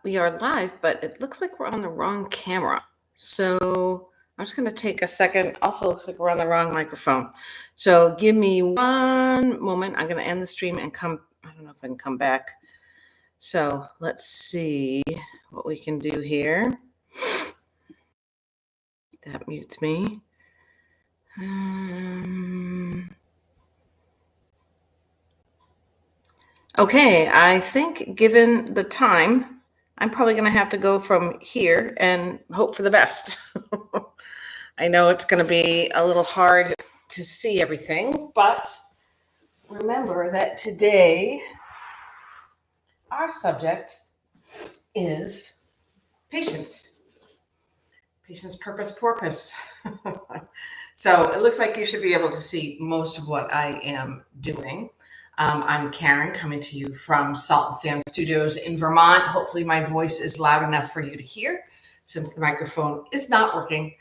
We are live, but it looks like we're on the wrong camera. So I'm just going to take a second. Also looks like we're on the wrong microphone. So give me one moment. I'm going to end the stream and come. I don't know if I can come back. So let's see what we can do here. That mutes me. Okay, I think given the time, I'm probably going to have to go from here and hope for the best. I know it's going to be a little hard to see everything, but remember that today our subject is patience. Patience, purpose, porpoise. So it looks like you should be able to see most of what I am doing. I'm Karen, coming to you from Salt and Sand Studios in Vermont. Hopefully my voice is loud enough for you to hear, since the microphone is not working.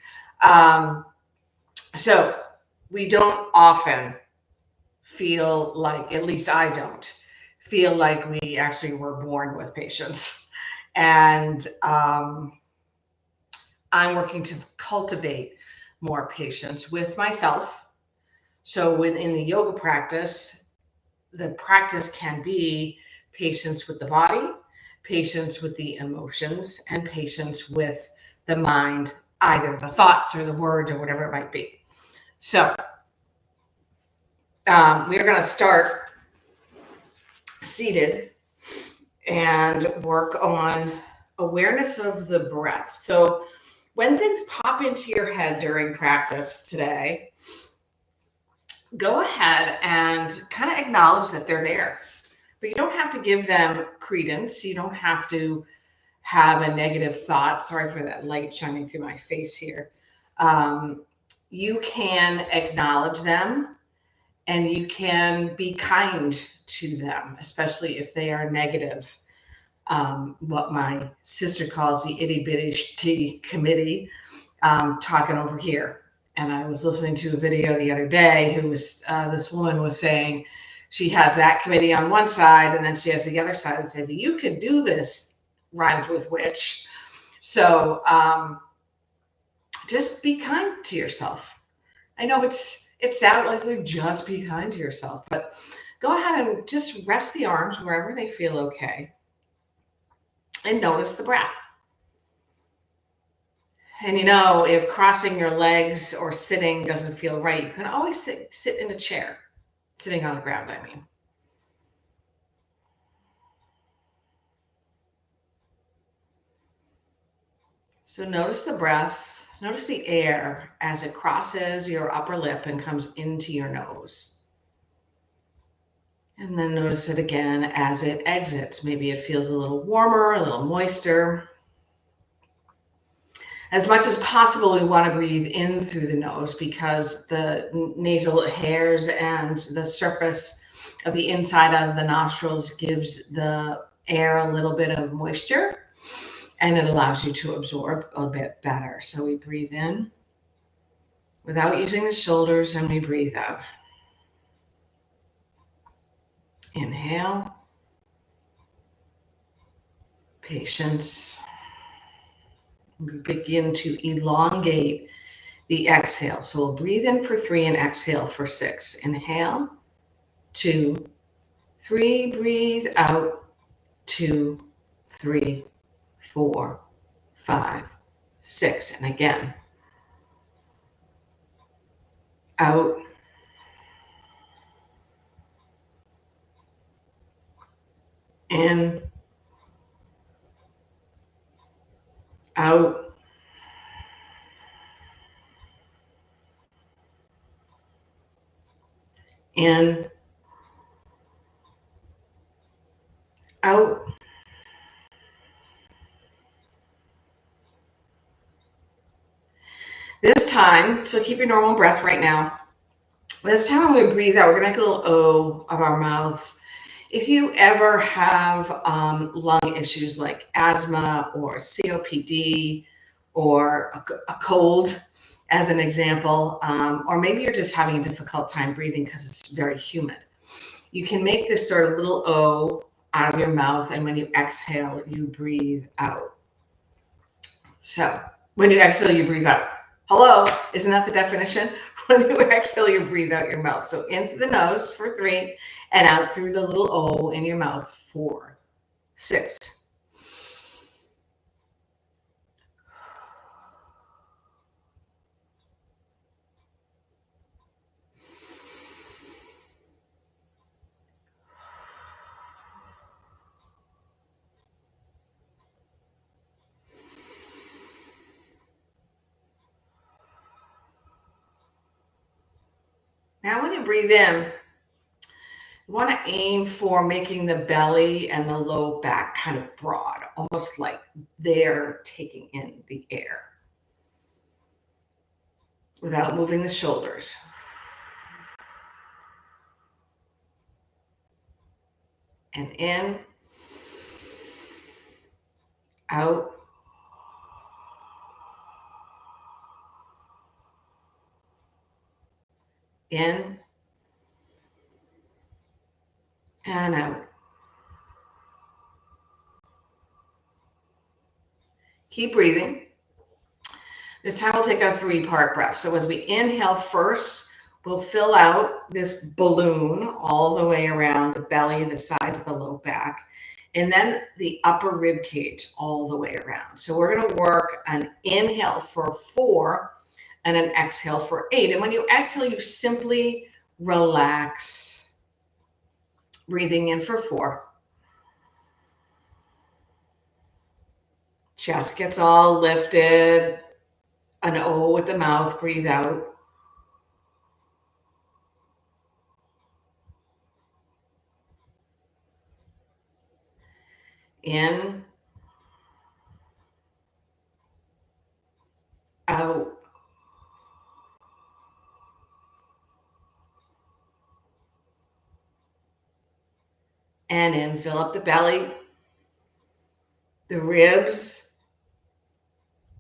So we don't often feel like, at least I don't, feel like we actually were born with patience. And I'm working to cultivate more patience with myself. So within the yoga practice, the practice can be patience with the body, patience with the emotions, and patience with the mind, either the thoughts or the words or whatever it might be. So we're going to start seated and work on awareness of the breath. So when things pop into your head during practice today, go ahead and kind of acknowledge that they're there. But you don't have to give them credence. You don't have to have a negative thought. Sorry for that light shining through my face here. You can acknowledge them and you can be kind to them, especially if they are negative. What my sister calls the itty bitty committee, talking over here. And I was listening to a video the other day who was, this woman was saying she has that committee on one side and then she has the other side that says, you could do this, rhymes with which. So just be kind to yourself. I know it sounds like just be kind to yourself, but go ahead and just rest the arms wherever they feel okay and notice the breath. And if crossing your legs or sitting doesn't feel right, you can always sit in a chair, sitting on the ground, I mean. So notice the breath, notice the air as it crosses your upper lip and comes into your nose. And then notice it again as it exits. Maybe it feels a little warmer, a little moister. As much as possible, we want to breathe in through the nose because the nasal hairs and the surface of the inside of the nostrils gives the air a little bit of moisture and it allows you to absorb a bit better. So we breathe in without using the shoulders and we breathe out. Inhale. Patience. We begin to elongate the exhale. So we'll breathe in for 3 and exhale for 6. Inhale, 2, 3. Breathe out, 2, 3, 4, 5, 6. And again, out, in, out, in, out. This time, so keep your normal breath right now. This time when we breathe out, we're going to make a little O of our mouths. If you ever have lung issues like asthma or COPD or a cold, as an example, or maybe you're just having a difficult time breathing because it's very humid, you can make this sort of little O out of your mouth. And when you exhale, you breathe out. So when you exhale, you breathe out. Hello, isn't that the definition? When you exhale, you breathe out your mouth. So in through the nose for 3 and out through the little O in your mouth 4, 6. Now when you breathe in, you want to aim for making the belly and the low back kind of broad, almost like they're taking in the air without moving the shoulders. And in, out, in, and out. Keep breathing. This time we'll take a 3-part breath. So as we inhale first, we'll fill out this balloon all the way around the belly, the sides of the low back, and then the upper rib cage all the way around. So we're going to work an inhale for 4 and an exhale for 8. And when you exhale, you simply relax. Breathing in for 4. Chest gets all lifted. An O with the mouth, breathe out. In, out, and in. Fill up the belly, the ribs.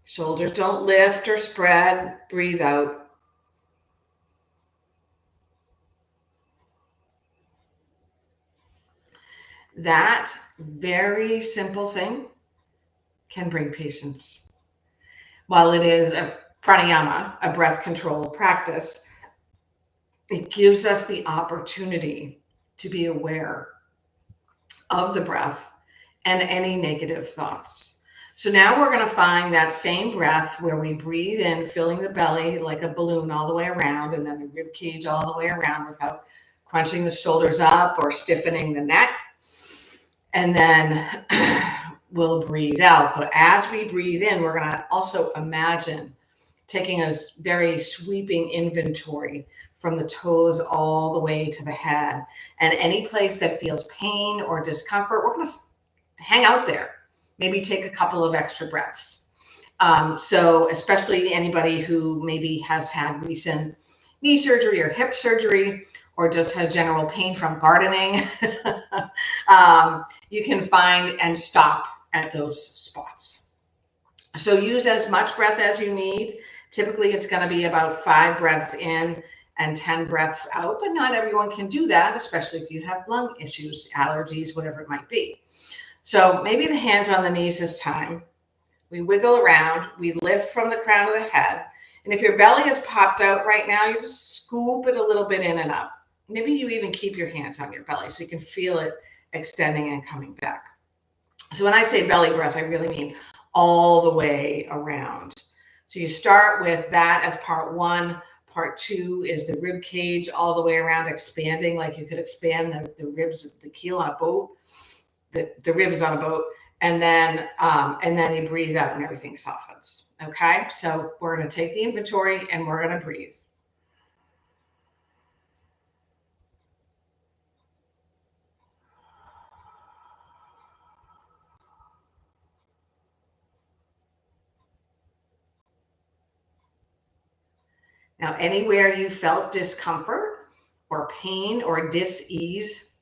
Shoulders don't lift or spread. Breathe out. That very simple thing can bring patience. While it is a pranayama, a breath control practice, it gives us the opportunity to be aware of the breath and any negative thoughts. So now we're going to find that same breath where we breathe in, filling the belly like a balloon all the way around, and then the rib cage all the way around without crunching the shoulders up or stiffening the neck. And then we'll breathe out. But as we breathe in, we're going to also imagine taking a very sweeping inventory from the toes all the way to the head. And any place that feels pain or discomfort, we're going to hang out there. Maybe take a couple of extra breaths. So especially anybody who maybe has had recent knee surgery or hip surgery, or just has general pain from gardening, you can find and stop at those spots. So use as much breath as you need. Typically, it's going to be about 5 breaths in and 10 breaths out, but not everyone can do that, especially if you have lung issues, allergies, whatever it might be. So maybe the hands on the knees this time. We wiggle around, we lift from the crown of the head. And if your belly is popped out right now, you just scoop it a little bit in and up. Maybe you even keep your hands on your belly so you can feel it extending and coming back. So when I say belly breath, I really mean all the way around. So you start with that as part 1. Part 2 is the rib cage all the way around, expanding like you could expand the ribs, the keel on a boat, the ribs on a boat, and then you breathe out and everything softens. Okay, so we're going to take the inventory and we're going to breathe. Now, anywhere you felt discomfort or pain or dis-ease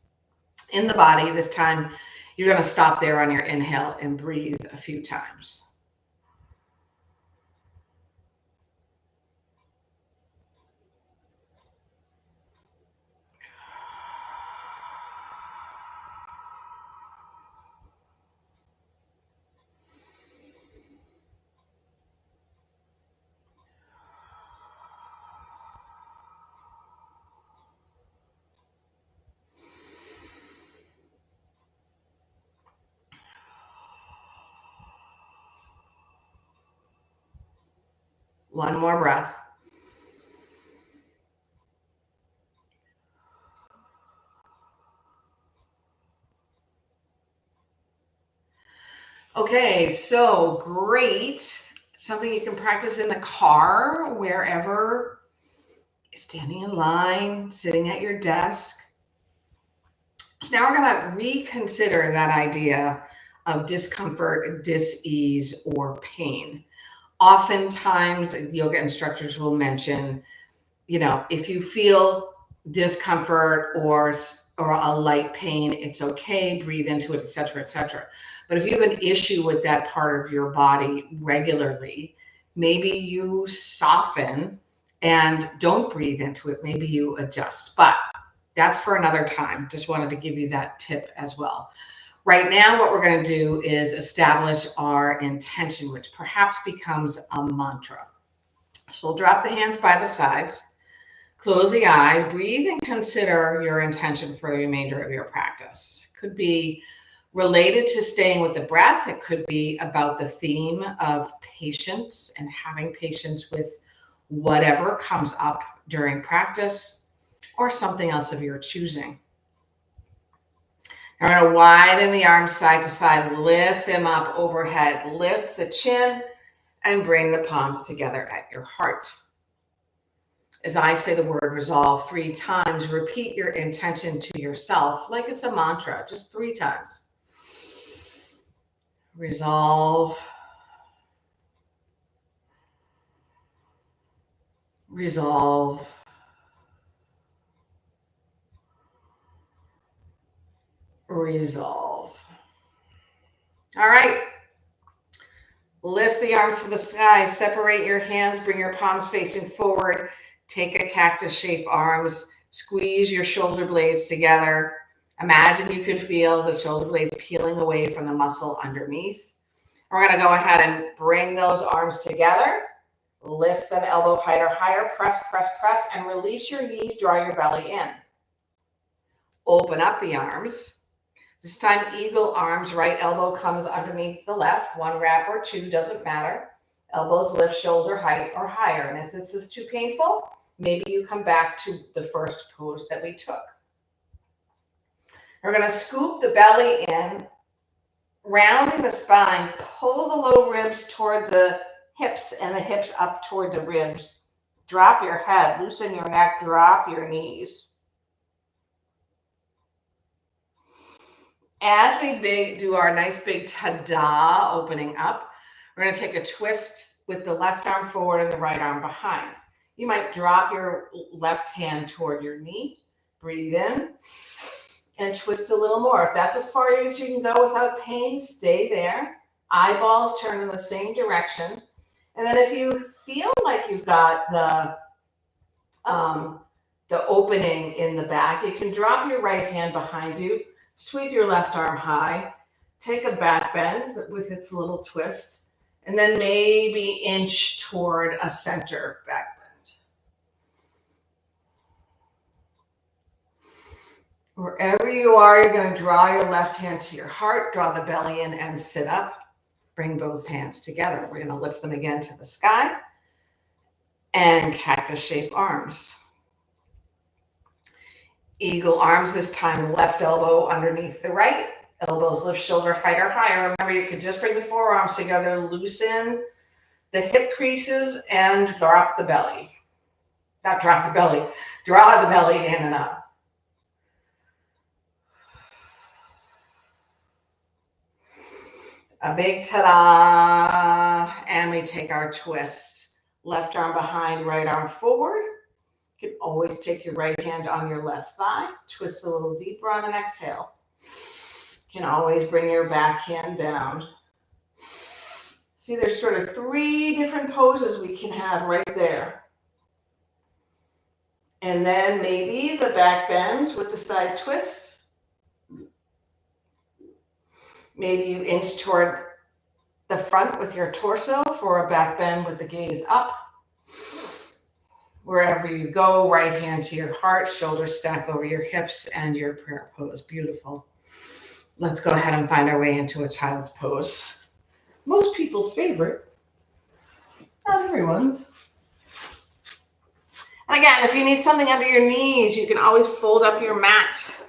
in the body, this time you're going to stop there on your inhale and breathe a few times. One more breath. Okay, so great. Something you can practice in the car, wherever, standing in line, sitting at your desk. So now we're going to reconsider that idea of discomfort, dis-ease, or pain. Oftentimes, yoga instructors will mention, if you feel discomfort or a light pain, it's okay, breathe into it, etc., etc. But if you have an issue with that part of your body regularly, maybe you soften and don't breathe into it. Maybe you adjust, but that's for another time. Just wanted to give you that tip as well. Right now, what we're going to do is establish our intention, which perhaps becomes a mantra. So we'll drop the hands by the sides, close the eyes, breathe, and consider your intention for the remainder of your practice. It could be related to staying with the breath. It could be about the theme of patience and having patience with whatever comes up during practice, or something else of your choosing. Now we're going to widen the arms side to side, lift them up overhead, lift the chin, and bring the palms together at your heart. As I say the word resolve 3 times, repeat your intention to yourself like it's a mantra, just 3 times. Resolve. Resolve. Resolve. All right. Lift the arms to the sky, separate your hands, bring your palms facing forward, take a cactus-shaped arms, squeeze your shoulder blades together. Imagine you could feel the shoulder blades peeling away from the muscle underneath. We're going to go ahead and bring those arms together, lift them elbow height or higher, press, press, press, and release your knees, draw your belly in. Open up the arms. This time, eagle arms, right elbow comes underneath the left, 1 wrap or 2, doesn't matter. Elbows lift shoulder height or higher. And if this is too painful, maybe you come back to the first pose that we took. We're going to scoop the belly in, rounding the spine, pull the low ribs toward the hips and the hips up toward the ribs. Drop your head, loosen your neck, drop your knees. As we do our nice big ta-da opening up, we're going to take a twist with the left arm forward and the right arm behind. You might drop your left hand toward your knee, breathe in, and twist a little more. If that's as far as you can go without pain, stay there. Eyeballs turn in the same direction. And then if you feel like you've got the opening in the back, you can drop your right hand behind you, sweep your left arm high, take a back bend with its little twist, and then maybe inch toward a center back bend. Wherever you are, you're going to draw your left hand to your heart, draw the belly in and sit up. Bring both hands together. We're going to lift them again to the sky and cactus-shaped arms. Eagle arms, this time left elbow underneath the right. Elbows lift shoulder height or higher. Remember, you could just bring the forearms together, loosen the hip creases, and drop the belly. Not drop the belly, draw the belly in and up. A big ta-da, and we take our twist. Left arm behind, right arm forward. You can always take your right hand on your left thigh, twist a little deeper on an exhale. You can always bring your back hand down. See, there's sort of 3 different poses we can have right there. And then maybe the back bend with the side twist. Maybe you inch toward the front with your torso for a back bend with the gaze up. Wherever you go, right hand to your heart, shoulders stack over your hips, and your prayer pose. Beautiful. Let's go ahead and find our way into a child's pose. Most people's favorite. Not everyone's. And again, if you need something under your knees, you can always fold up your mat,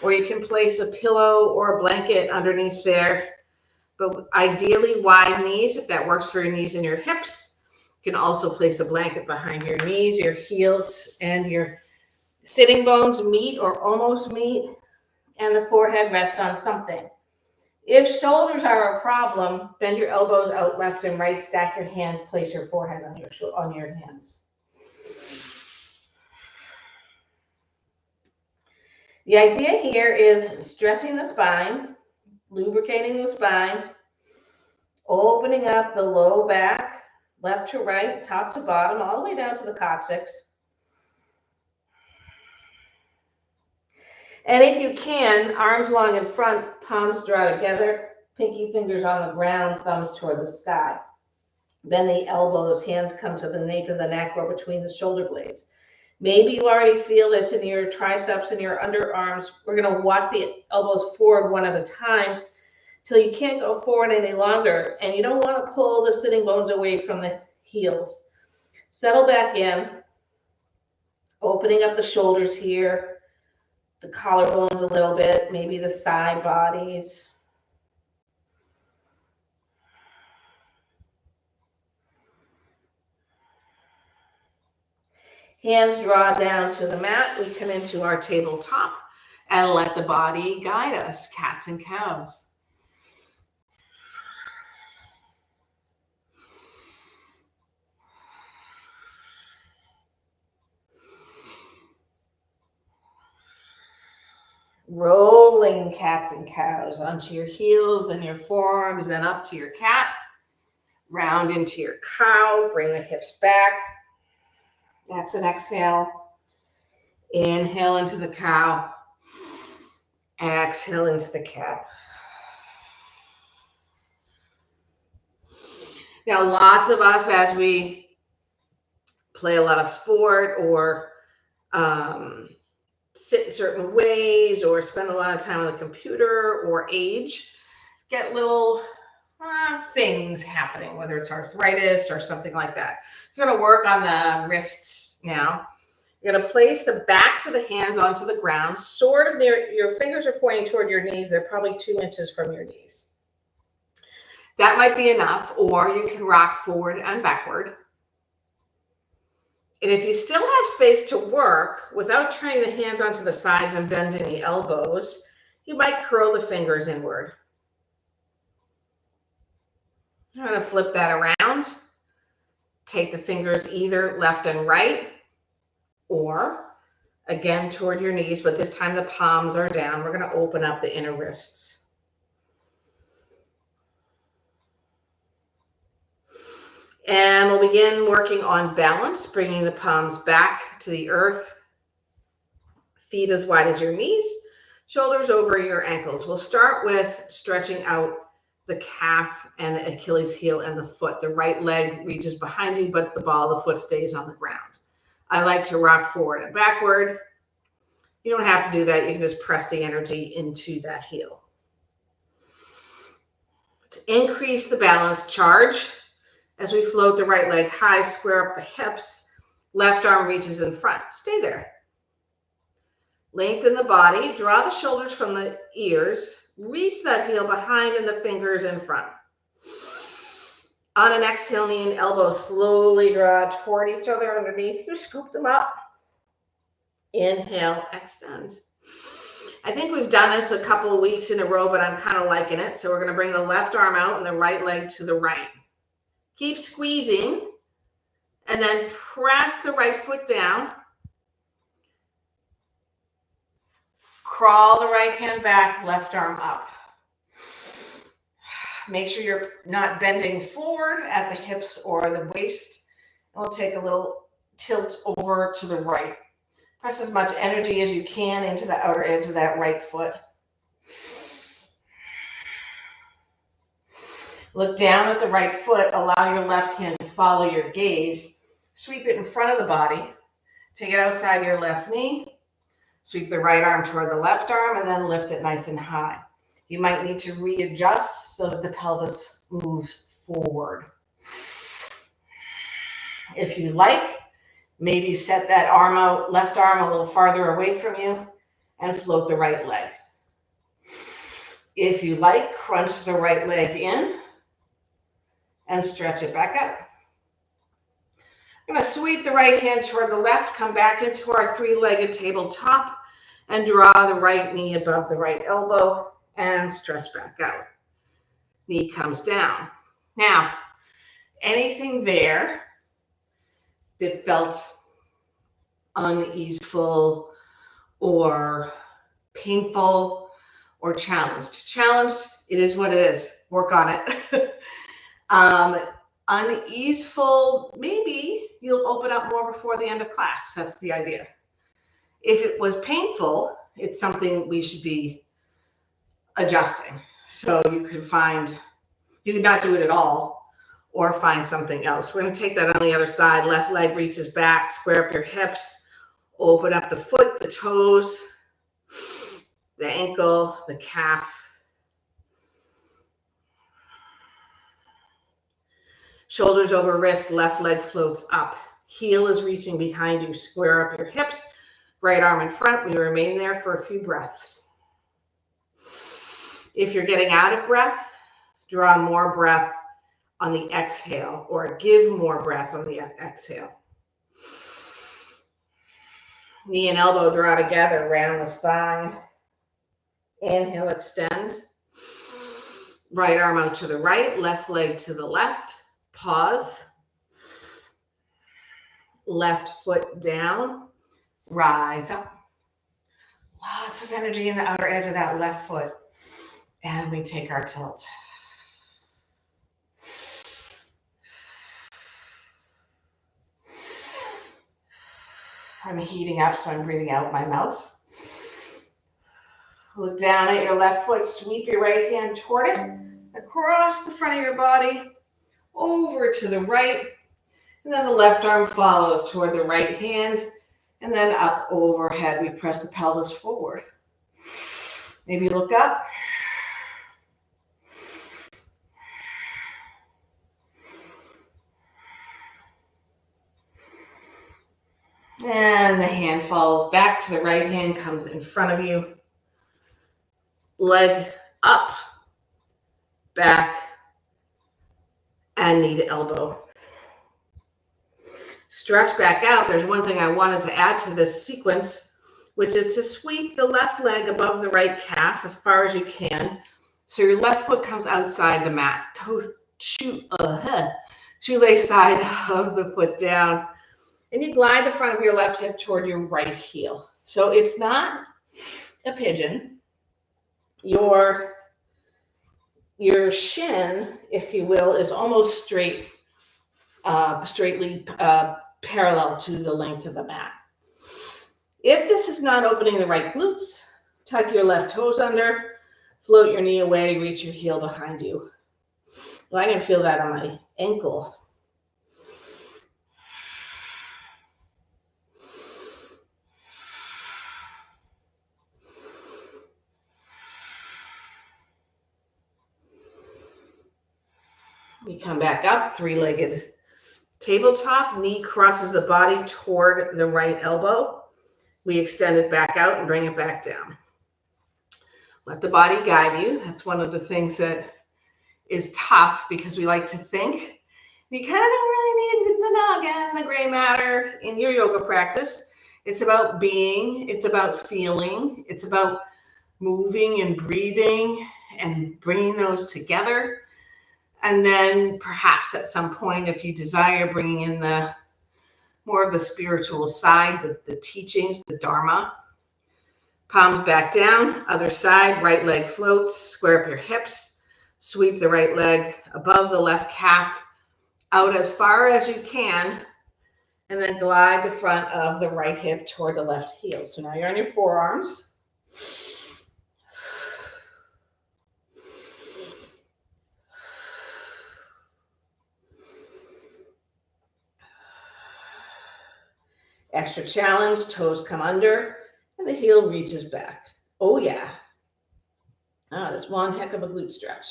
or you can place a pillow or a blanket underneath there. But ideally, wide knees, if that works for your knees and your hips. You can also place a blanket behind your knees, your heels, and your sitting bones meet or almost meet, and the forehead rests on something. If shoulders are a problem, bend your elbows out left and right, stack your hands, place your forehead on your hands. The idea here is stretching the spine, lubricating the spine, opening up the low back, left to right, top to bottom, all the way down to the coccyx. And if you can, arms long in front, palms draw together, pinky fingers on the ground, thumbs toward the sky. Bend the elbows, hands come to the nape of the neck or between the shoulder blades. Maybe you already feel this in your triceps and your underarms. We're going to walk the elbows forward one at a time till you can't go forward any longer. And you don't want to pull the sitting bones away from the heels. Settle back in, opening up the shoulders here, the collarbones a little bit, maybe the side bodies. Hands draw down to the mat. We come into our tabletop and let the body guide us, cats and cows. Rolling cats and cows onto your heels, then your forearms, then up to your cat. Round into your cow, bring the hips back. That's an exhale. Inhale into the cow. Exhale into the cat. Now, lots of us, as we play a lot of sport or sit in certain ways or spend a lot of time on the computer or age, get little things happening, whether it's arthritis or something like that. You're going to work on the wrists now. You're going to place the backs of the hands onto the ground, sort of near, your fingers are pointing toward your knees. They're probably 2 inches from your knees. That might be enough, or you can rock forward and backward. And if you still have space to work without turning the hands onto the sides and bending the elbows, you might curl the fingers inward. I'm going to flip that around. Take the fingers either left and right, or again toward your knees, but this time the palms are down. We're going to open up the inner wrists. And we'll begin working on balance, bringing the palms back to the earth, feet as wide as your knees, shoulders over your ankles. We'll start with stretching out the calf and the Achilles heel and the foot. The right leg reaches behind you, but the ball of the foot stays on the ground. I like to rock forward and backward. You don't have to do that. You can just press the energy into that heel. Let's increase the balance charge. As we float the right leg high, square up the hips, left arm reaches in front. Stay there. Lengthen the body, draw the shoulders from the ears, reach that heel behind and the fingers in front. On an exhale, knee and elbow slowly draw toward each other underneath you, scoop them up. Inhale, extend. I think we've done this a couple of weeks in a row, but I'm kind of liking it. So we're going to bring the left arm out and the right leg to the right. Keep squeezing and then press the right foot down. Crawl the right hand back, left arm up. Make sure you're not bending forward at the hips or the waist. We'll take a little tilt over to the right. Press as much energy as you can into the outer edge of that right foot. Look down at the right foot. Allow your left hand to follow your gaze. Sweep it in front of the body. Take it outside your left knee. Sweep the right arm toward the left arm and then lift it nice and high. You might need to readjust so that the pelvis moves forward. If you like, maybe set that arm out, left arm a little farther away from you and float the right leg. If you like, crunch the right leg in and stretch it back out. I'm going to sweep the right hand toward the left, come back into our three-legged tabletop, and draw the right knee above the right elbow and stretch back out. Knee comes down. Now, anything there that felt uneaseful or painful or challenged. Challenged, it is what it is. Work on it. Uneaseful, maybe you'll open up more before the end of class. That's the idea. If it was painful, it's something we should be adjusting. So you could not do it at all or find something else. We're going to take that on the other side. Left leg reaches back, square up your hips, open up the foot, the toes, the ankle, the calf. Shoulders over wrist, left leg floats up. Heel is reaching behind you. Square up your hips, right arm in front. We remain there for a few breaths. If you're getting out of breath, draw more breath on the exhale or give more breath on the exhale. Knee and elbow draw together, round the spine. Inhale, extend. Right arm out to the right, left leg to the left. Pause. Left foot down. Rise up. Lots of energy in the outer edge of that left foot. And we take our tilt. I'm heating up, so I'm breathing out my mouth. Look down at your left foot, sweep your right hand toward it, across the front of your body, over to the right, and then the left arm follows toward the right hand, and then up overhead. We press the pelvis forward. Maybe look up. And the hand falls back to the right hand, comes in front of you. Leg up, back, and knee to elbow. Stretch back out. There's one thing I wanted to add to this sequence, which is to sweep the left leg above the right calf as far as you can. So your left foot comes outside the mat. Shoelace side of the foot down. And you glide the front of your left hip toward your right heel. So it's not a pigeon. Your shin, if you will, is almost straightly parallel to the length of the mat. If this is not opening the right glutes, tuck your left toes under, float your knee away, reach your heel behind you. Well, I can feel that on my ankle. We come back up, three-legged tabletop. Knee crosses the body toward the right elbow. We extend it back out and bring it back down. Let the body guide you. That's one of the things that is tough because we like to think. You kind of don't really need the naga and the gray matter in your yoga practice. It's about being, it's about feeling, it's about moving and breathing and bringing those together. And then perhaps at some point, if you desire, bringing in the more of the spiritual side, the teachings, the Dharma. Palms back down, other side, right leg floats, square up your hips, sweep the right leg above the left calf, out as far as you can, and then glide the front of the right hip toward the left heel. So now you're on your forearms. Extra challenge, toes come under, and the heel reaches back. Oh yeah. Ah, that's one heck of a glute stretch.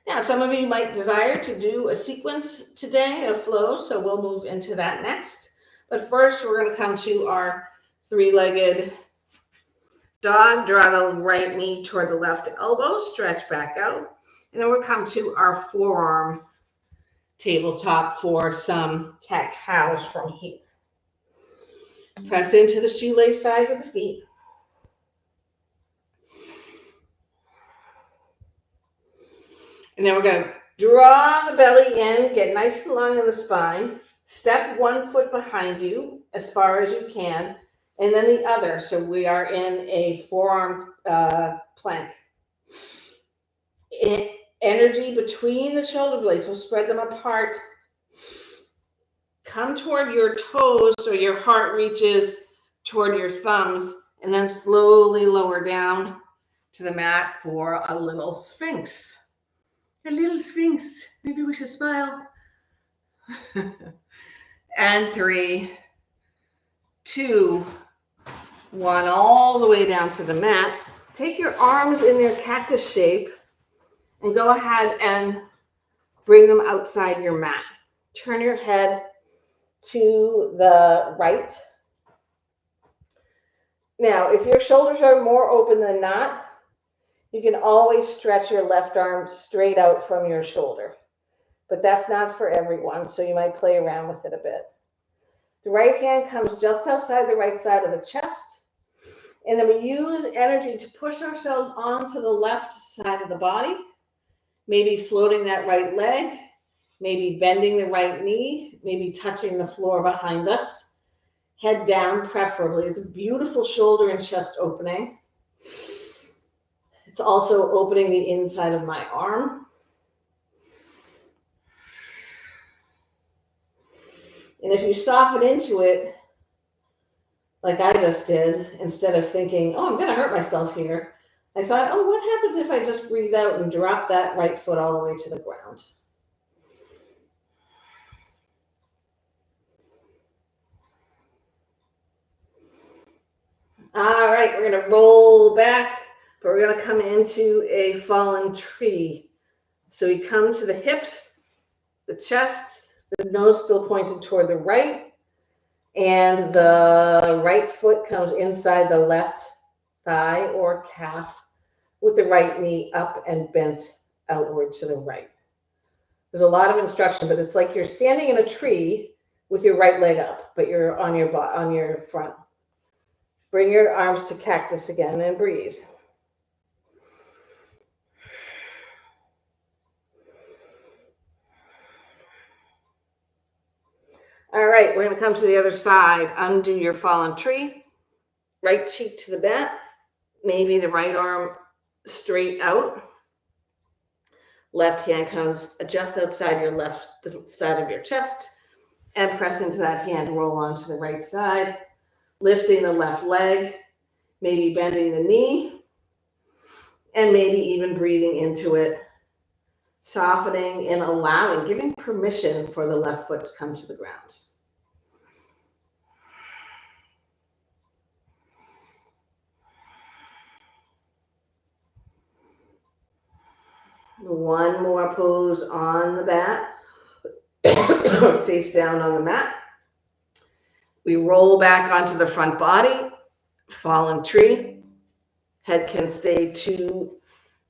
Now Yeah, some of you might desire to do a sequence today of flow, so we'll move into that next. But first, we're going to come to our three-legged dog. Draw the right knee toward the left elbow, stretch back out. And then we'll come to our forearm tabletop for some cat-cows from here. Press into the shoelace sides of the feet. And then we're going to draw the belly in, get nice and long in the spine. Step one foot behind you as far as you can, and then the other. So we are in a forearm plank. Energy between the shoulder blades, so spread them apart. Come toward your toes so your heart reaches toward your thumbs, and then slowly lower down to the mat for a little sphinx. A little sphinx. Maybe we should smile. And 3, 2, 1, all the way down to the mat. Take your arms in their cactus shape and go ahead and bring them outside your mat. Turn your head to the right. Now, if your shoulders are more open than not, you can always stretch your left arm straight out from your shoulder. But that's not for everyone, so you might play around with it a bit. The right hand comes just outside the right side of the chest. And then we use energy to push ourselves onto the left side of the body, maybe floating that right leg, maybe bending the right knee, maybe touching the floor behind us. Head down, preferably. It's a beautiful shoulder and chest opening. It's also opening the inside of my arm. And if you soften into it, like I just did, instead of thinking, oh, I'm going to hurt myself here, I thought, oh, what happens if I just breathe out and drop that right foot all the way to the ground? All right, we're going to roll back, but we're going to come into a fallen tree. So we come to the hips, the chest, the nose still pointed toward the right, and the right foot comes inside the left thigh or calf with the right knee up and bent outward to the right. There's a lot of instruction, but it's like you're standing in a tree with your right leg up, but you're on your front. Bring your arms to cactus again and breathe. All right, we're going to come to the other side. Undo your fallen tree. Right cheek to the mat. Maybe the right arm straight out. Left hand comes just outside your left side of your chest. And press into that hand. Roll onto the right side. Lifting the left leg. Maybe bending the knee. And maybe even breathing into it. Softening and allowing, giving permission for the left foot to come to the ground. One more pose on the mat, face down on the mat. We roll back onto the front body, fallen tree. Head can stay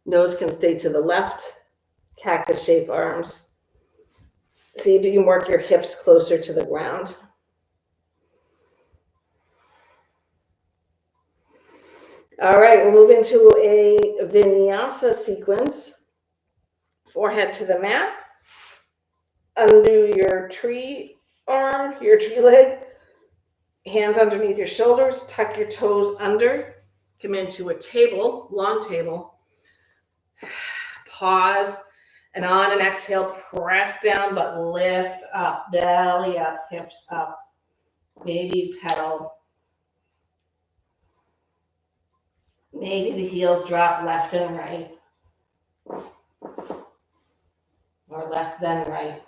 nose can stay to the left. Cactus shape arms. See if you can work your hips closer to the ground. All right, we'll move into a vinyasa sequence. Forehead to the mat. Undo your tree arm, your tree leg. Hands underneath your shoulders. Tuck your toes under. Come into a table, long table. Pause. And on an exhale, press down, but lift up, belly up, hips up. Maybe pedal. Maybe the heels drop left and right. Or left then right.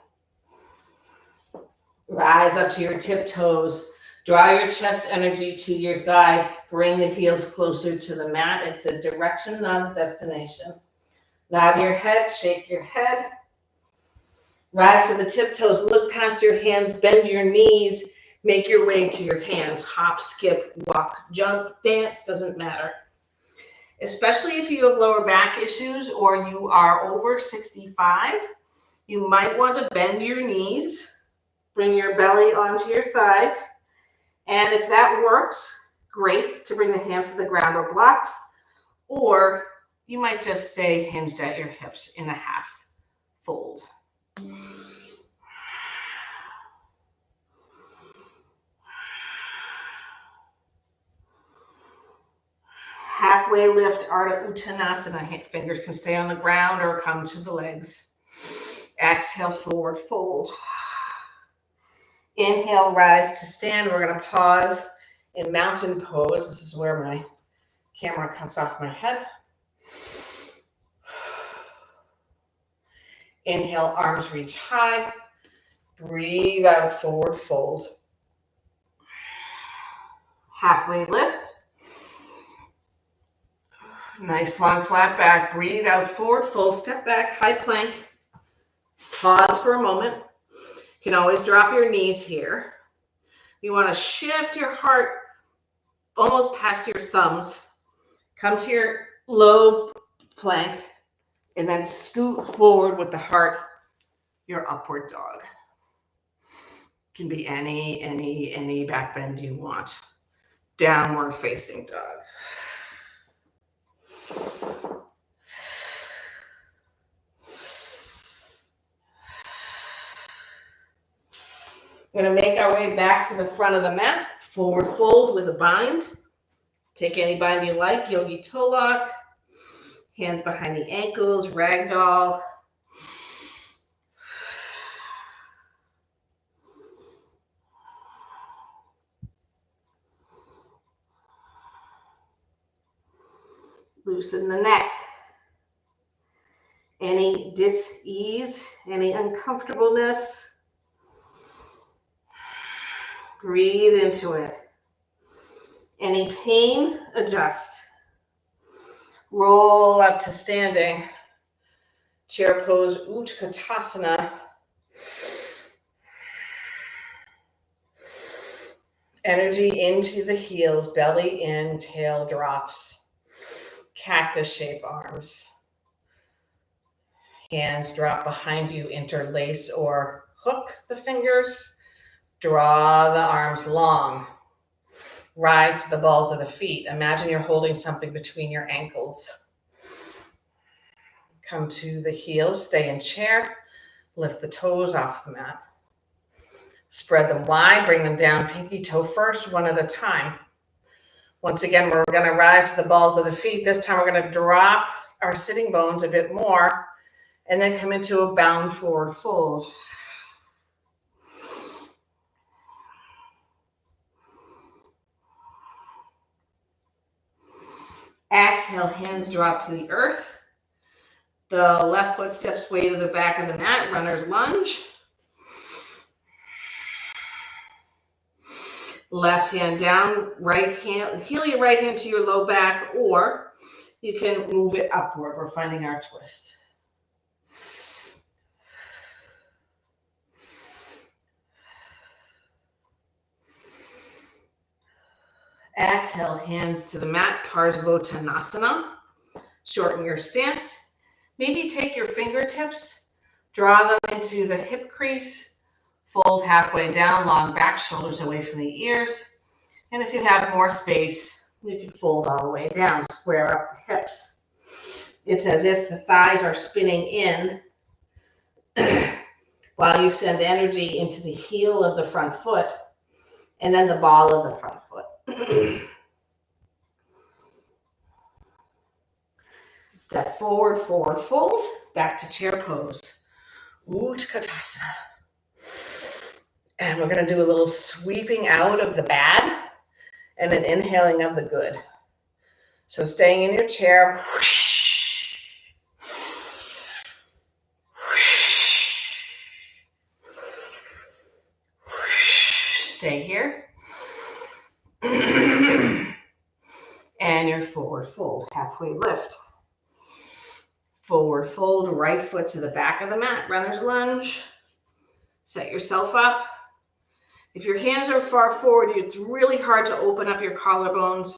Rise up to your tiptoes. Draw your chest energy to your thighs. Bring the heels closer to the mat. It's a direction, not a destination. Nod your head, shake your head. Rise to the tiptoes, look past your hands, bend your knees, make your way to your hands. Hop, skip, walk, jump, dance, doesn't matter. Especially if you have lower back issues or you are over 65, you might want to bend your knees, bring your belly onto your thighs, and if that works, great, to bring the hands to the ground or blocks, or you might just stay hinged at your hips in a half fold. Halfway lift, Ardha Uttanasana. Fingers can stay on the ground or come to the legs. Exhale, forward fold. Inhale, rise to stand. We're going to pause in mountain pose. This is where my camera cuts off my head. Inhale, arms reach high. Breathe out, forward fold. Halfway lift. Nice long flat back. Breathe out, forward fold. Step back, high plank. Pause for a moment. You can always drop your knees here. You want to shift your heart almost past your thumbs. Come to your low plank and then scoot forward with the heart, your upward dog. Can be any back bend you want. Downward facing dog. We're going to make our way back to the front of the mat. Forward fold with a bind. Take any bind you like. Yogi toe lock. Hands behind the ankles. Ragdoll. Loosen the neck. Any dis-ease, any uncomfortableness, breathe into it. Any pain, adjust. Roll up to standing. Chair pose, Utkatasana. Energy into the heels, belly in, tail drops. Cactus shape arms. Hands drop behind you, interlace or hook the fingers. Draw the arms long. Rise to the balls of the feet. Imagine you're holding something between your ankles. Come to the heels, stay in chair. Lift the toes off the mat. Spread them wide, bring them down pinky toe first, one at a time. Once again, we're going to rise to the balls of the feet. This time we're going to drop our sitting bones a bit more and then come into a bound forward fold. Exhale, hands drop to the earth. The left foot steps way to the back of the mat, runner's lunge. Left hand down, right hand, heel your right hand to your low back, or you can move it upward. We're finding our twist. Exhale, hands to the mat, Parsvottanasana. Shorten your stance. Maybe take your fingertips, draw them into the hip crease, fold halfway down, long back, shoulders away from the ears. And if you have more space, you can fold all the way down, square up the hips. It's as if the thighs are spinning in while you send energy into the heel of the front foot and then the ball of the front foot. Step forward, forward fold, back to chair pose. Utkatasana. And we're going to do a little sweeping out of the bad and an inhaling of the good. So staying in your chair. Stay here. And your forward fold, halfway lift. Forward fold, right foot to the back of the mat, runner's lunge. Set yourself up. If your hands are far forward, it's really hard to open up your collarbones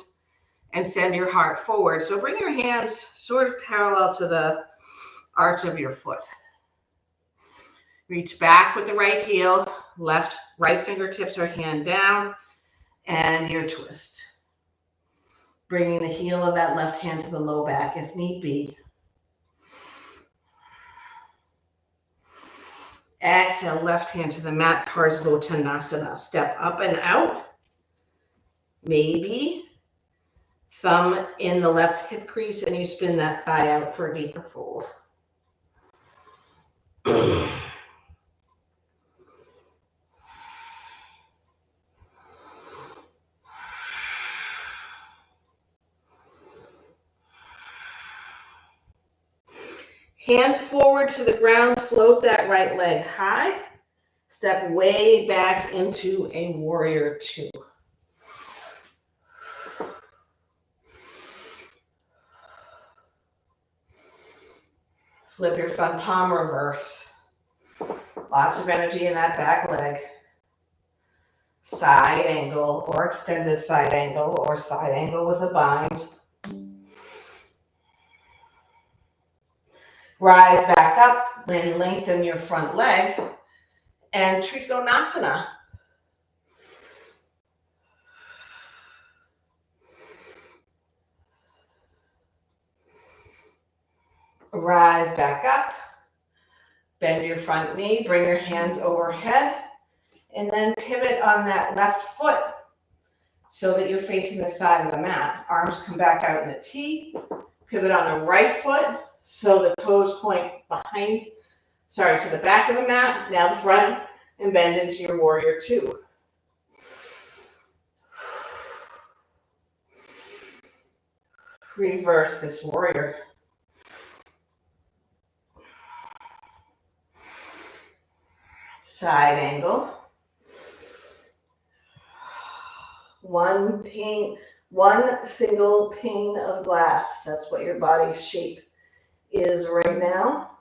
and send your heart forward. So bring your hands sort of parallel to the arch of your foot. Reach back with the right heel, right fingertips or hand down, and your twist. Bringing the heel of that left hand to the low back if need be. Exhale, left hand to the mat, Parsvottanasana. Step up and out. Maybe thumb in the left hip crease and you spin that thigh out for a deeper fold. Hands forward to the ground, float that right leg high. Step way back into a warrior two. Flip your front palm reverse. Lots of energy in that back leg. Side angle or extended side angle or side angle with a bind. Rise back up and lengthen your front leg and Trikonasana. Rise back up. Bend your front knee, bring your hands overhead, and then pivot on that left foot so that you're facing the side of the mat. Arms come back out in a T. Pivot on the right foot so the toes point to the back of the mat, now the front, and bend into your warrior two. Reverse this warrior. Side angle. One single pane of glass. That's what your body shape is right now.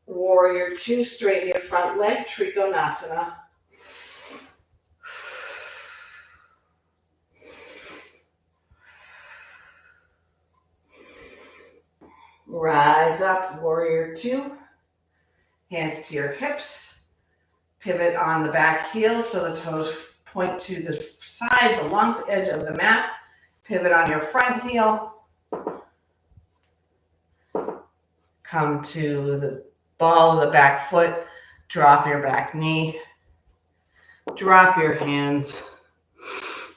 Warrior two, straighten your front leg, Trikonasana. Rise up, warrior two. Hands to your hips. Pivot on the back heel so the toes point to the side, the lungs edge of the mat. Pivot on your front heel. Come to the ball of the back foot. Drop your back knee. Drop your hands.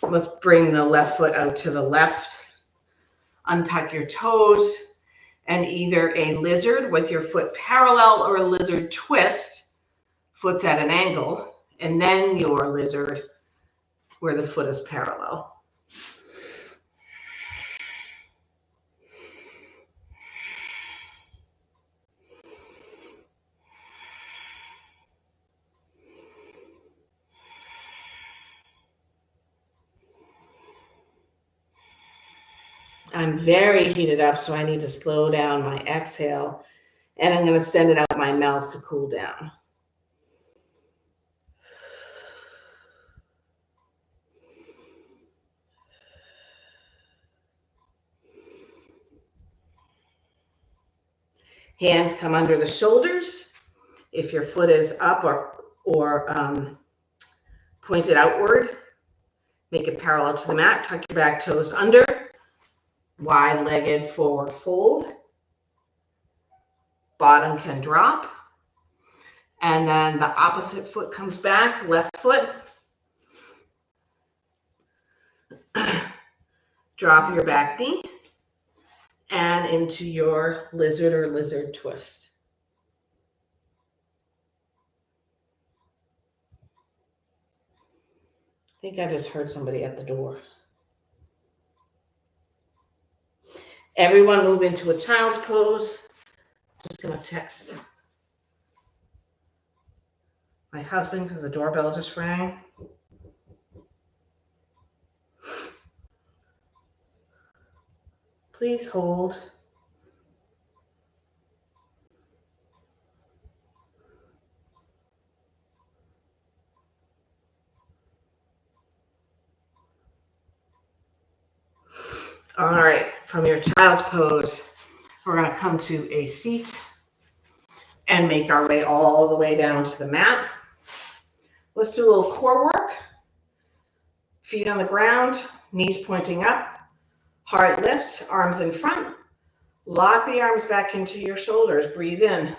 Let's bring the left foot out to the left. Untuck your toes. And either a lizard with your foot parallel or a lizard twist, foot's at an angle, and then your lizard where the foot is parallel. I'm very heated up, so I need to slow down my exhale, and I'm going to send it out my mouth to cool down. Hands come under the shoulders. If your foot is up or pointed outward, make it parallel to the mat. Tuck your back toes under. Wide-legged forward fold. Bottom can drop. And then the opposite foot comes back, left foot. Drop your back knee and into your lizard or lizard twist. I think I just heard somebody at the door. Everyone move into a child's pose. Just going to text my husband because the doorbell just rang. Please hold. From your child's pose, we're going to come to a seat and make our way all the way down to the mat. Let's do a little core work. Feet on the ground, knees pointing up, heart lifts, arms in front. Lock the arms back into your shoulders. Breathe in.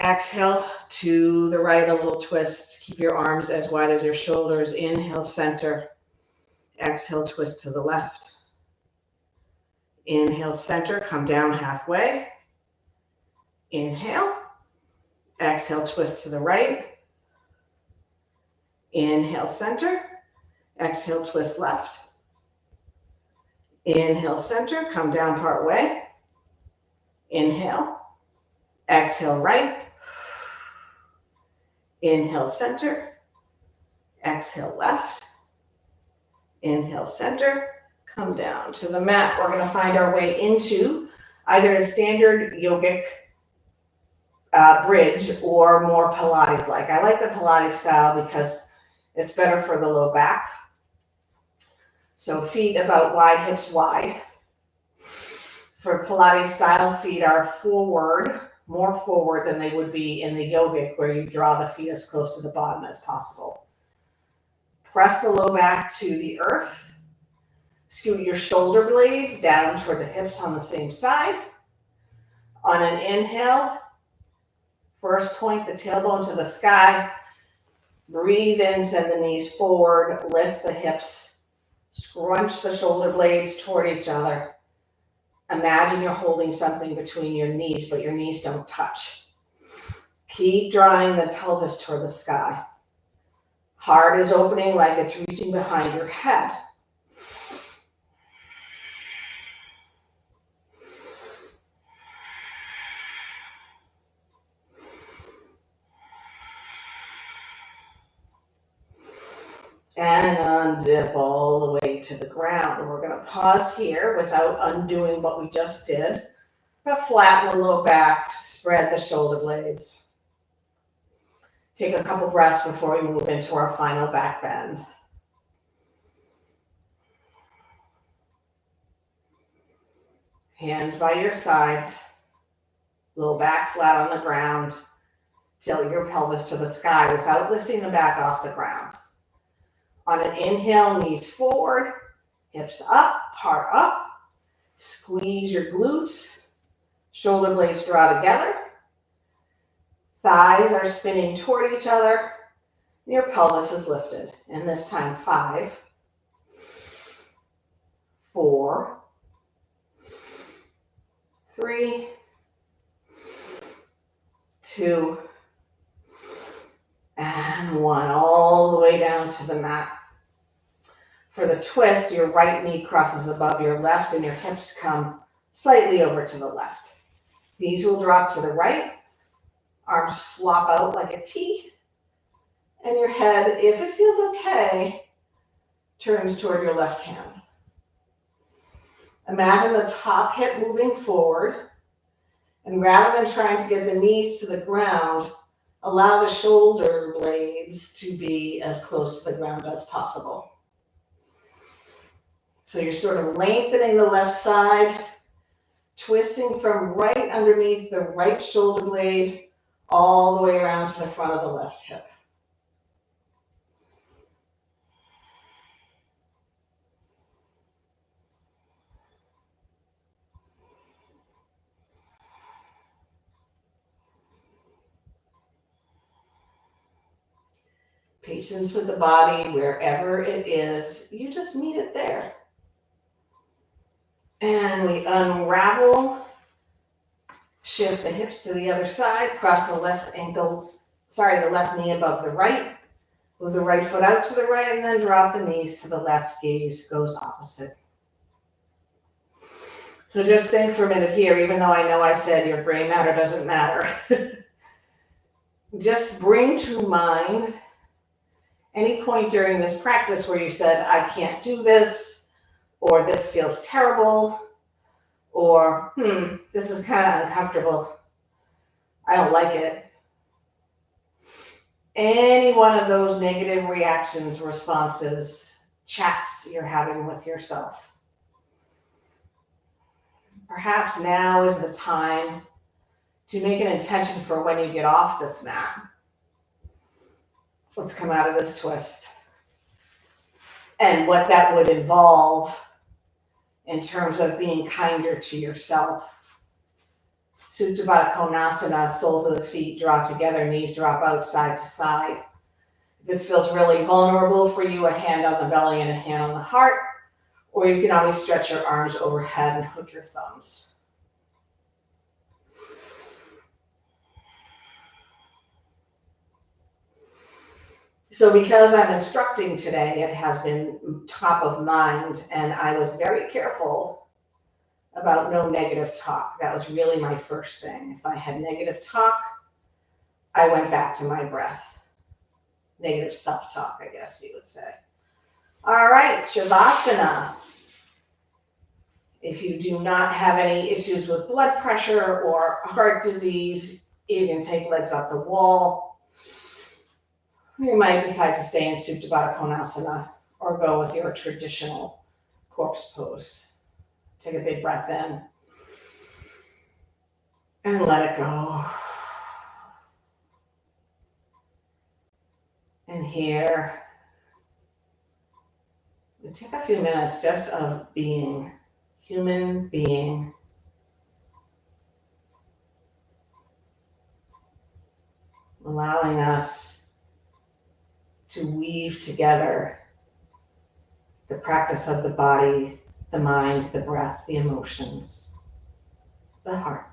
Exhale to the right, a little twist. Keep your arms as wide as your shoulders. Inhale, center. Exhale, twist to the left. Inhale, center, come down halfway. Inhale. Exhale, twist to the right. Inhale, center. Exhale, twist left. Inhale, center, come down part way. Inhale. Exhale, right. Inhale, center. Exhale, left. Inhale, center. Come down to the mat. We're going to find our way into either a standard yogic bridge or more Pilates-like. I like the Pilates style because it's better for the low back. So feet about wide, hips wide. For Pilates style, feet are forward, more forward than they would be in the yogic, where you draw the feet as close to the bottom as possible. Press the low back to the earth. Scoot your shoulder blades down toward the hips on the same side. On an inhale, first point the tailbone to the sky. Breathe in, send the knees forward, lift the hips, scrunch the shoulder blades toward each other. Imagine you're holding something between your knees, but your knees don't touch. Keep drawing the pelvis toward the sky. Heart is opening like it's reaching behind your head. And unzip all the way to the ground. We're going to pause here without undoing what we just did. But flatten the low back, spread the shoulder blades. Take a couple breaths before we move into our final back bend. Hands by your sides, low back flat on the ground. Tilt your pelvis to the sky without lifting the back off the ground. On an inhale, knees forward, hips up, heart up. Squeeze your glutes. Shoulder blades draw together. Thighs are spinning toward each other. Your pelvis is lifted. And this time, 5, 4, 3, 2, and 1. All the way down to the mat. For the twist, your right knee crosses above your left and your hips come slightly over to the left. Knees will drop to the right. Arms flop out like a T. And your head, if it feels okay, turns toward your left hand. Imagine the top hip moving forward. And rather than trying to get the knees to the ground, allow the shoulder blades to be as close to the ground as possible. So you're sort of lengthening the left side, twisting from right underneath the right shoulder blade all the way around to the front of the left hip. Patience with the body, wherever it is, you just meet it there. And we unravel, shift the hips to the other side, cross the left knee above the right, move the right foot out to the right, and then drop the knees to the left, gaze goes opposite. So just think for a minute here, even though I know I said your gray matter doesn't matter. Just bring to mind any point during this practice where you said, I can't do this, or this feels terrible, or this is kind of uncomfortable. I don't like it. Any one of those negative reactions, responses, chats you're having with yourself. perhaps now is the time to make an intention for when you get off this mat. Let's come out of this twist. And what that would involve in terms of being kinder to yourself. Supta Baddha Konasana, soles of the feet draw together, knees drop out side to side. If this feels really vulnerable for you, a hand on the belly and a hand on the heart, or you can always stretch your arms overhead and hook your thumbs. So because I'm instructing today, it has been top of mind, and I was very careful about no negative talk. That was really my first thing. If I had negative talk, I went back to my breath. Negative self-talk, I guess you would say. All right, Shavasana. If you do not have any issues with blood pressure or heart disease, you can take legs off the wall. You might decide to stay in Supta Baddha Konasana or go with your traditional corpse pose. Take a big breath in and let it go. And here, we take a few minutes just of being, human being. Allowing us to weave together the practice of the body, the mind, the breath, the emotions, the heart.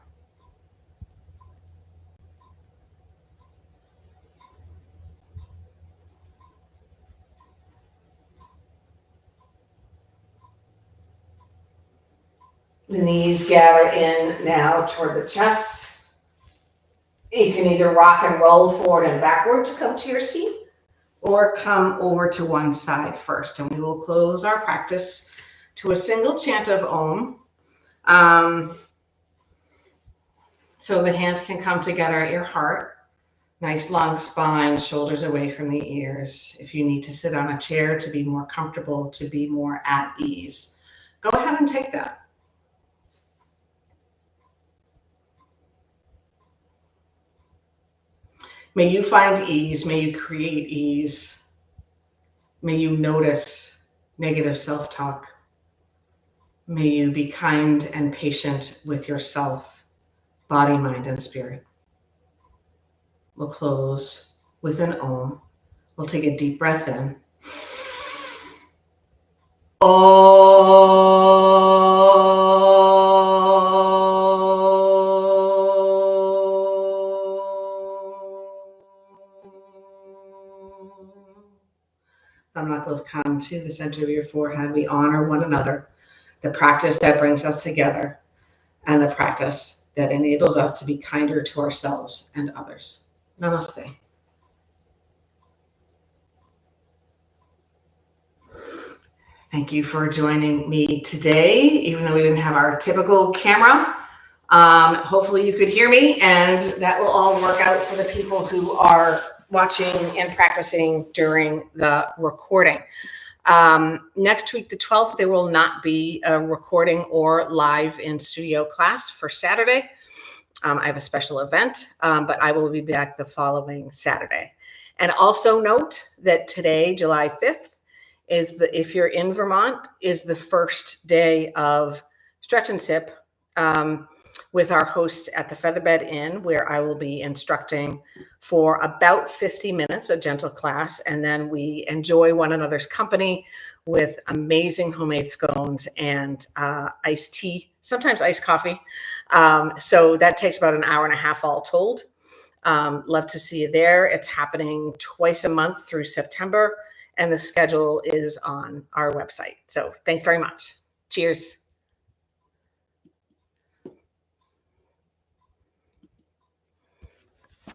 The knees gather in now toward the chest. You can either rock and roll forward and backward to come to your seat, or come over to one side first. And we will close our practice to a single chant of Om. So the hands can come together at your heart. Nice long spine, shoulders away from the ears. If you need to sit on a chair to be more comfortable, to be more at ease, go ahead and take that. May you find ease. May you create ease. May you notice negative self-talk. May you be kind and patient with yourself, body, mind, and spirit. We'll close with an Om. We'll take a deep breath in. Thumb knuckles come to the center of your forehead. We honor one another, the practice that brings us together, and the practice that enables us to be kinder to ourselves and others. Namaste. Thank you for joining me today, even though we didn't have our typical camera. Hopefully you could hear me, and that will all work out for the people who are watching and practicing during the recording. Next week, the 12th, there will not be a recording or live in studio class for Saturday. I have a special event, but I will be back the following Saturday. And also note that today, July 5th, if you're in Vermont, is the first day of Stretch and Sip with our hosts at the Featherbed Inn, where I will be instructing for about 50 minutes, a gentle class, and then we enjoy one another's company with amazing homemade scones and iced tea, sometimes iced coffee. So that takes about an hour and a half all told. Love to see you there. It's happening twice a month through September, and the schedule is on our website. So thanks very much. Cheers.